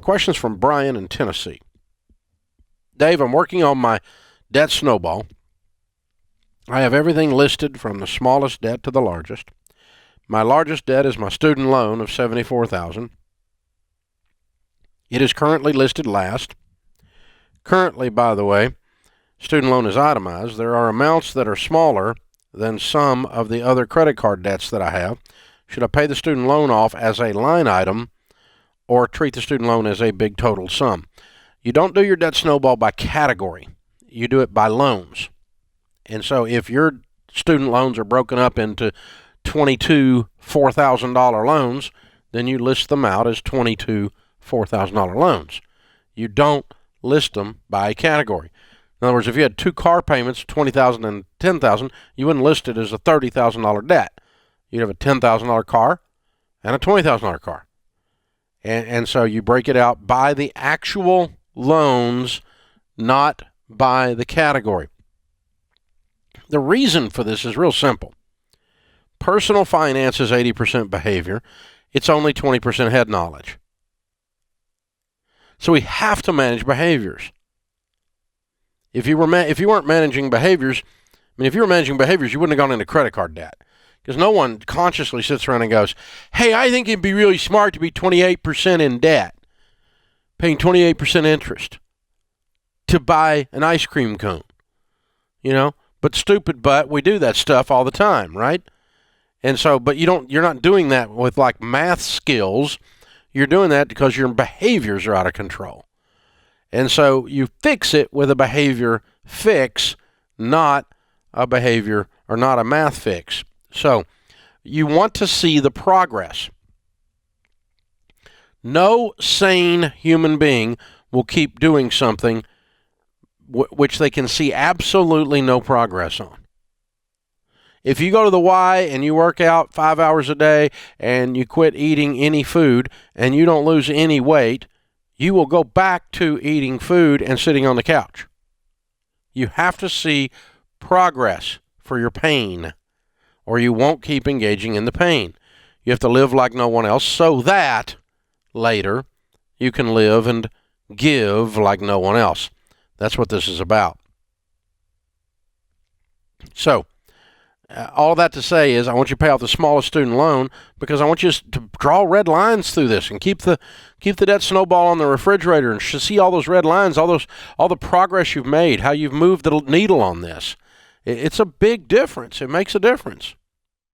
question's from Brian in Tennessee. Dave, I'm working on my debt snowball. I have everything listed from the smallest debt to the largest. My largest debt is my student loan of $74,000. It is currently listed last. Currently, by the way, student loan is itemized. There are amounts that are smaller than some of the other credit card debts that I have. Should I pay the student loan off as a line item or treat the student loan as a big total sum? You don't do your debt snowball by category. You do it by loans. And so if your student loans are broken up into 22 $4,000 loans, then you list them out as 22 $4,000 loans. You don't list them by category. In other words, if you had two car payments, $20,000 and $10,000, you wouldn't list it as a $30,000 debt. You'd have a $10,000 car and a $20,000 car. And so you break it out by the actual loans, not by the category. The reason for this is real simple. Personal finance is 80% behavior. It's only 20% head knowledge. So we have to manage behaviors. If you weren't managing behaviors, if you were managing behaviors, you wouldn't have gone into credit card debt. Because no one consciously sits around and goes, hey, I think it'd be really smart to be 28% in debt, paying 28% interest to buy an ice cream cone. But stupid butt, we do that stuff all the time, right? And so, but you're not doing that with like math skills. You're doing that because your behaviors are out of control. And so you fix it with a behavior fix, not a behavior or not a math fix. So you want to see the progress. No sane human being will keep doing something which they can see absolutely no progress on. If you go to the Y and you work out 5 hours a day and you quit eating any food and you don't lose any weight, you will go back to eating food and sitting on the couch. You have to see progress for your pain, or you won't keep engaging in the pain. You have to live like no one else so that later you can live and give like no one else. That's what this is about. So, all that to say is I want you to pay off the smallest student loan because I want you to draw red lines through this and keep the debt snowball on the refrigerator and see all those red lines, all the progress you've made, how you've moved the needle on this. It's a big difference. It makes a difference.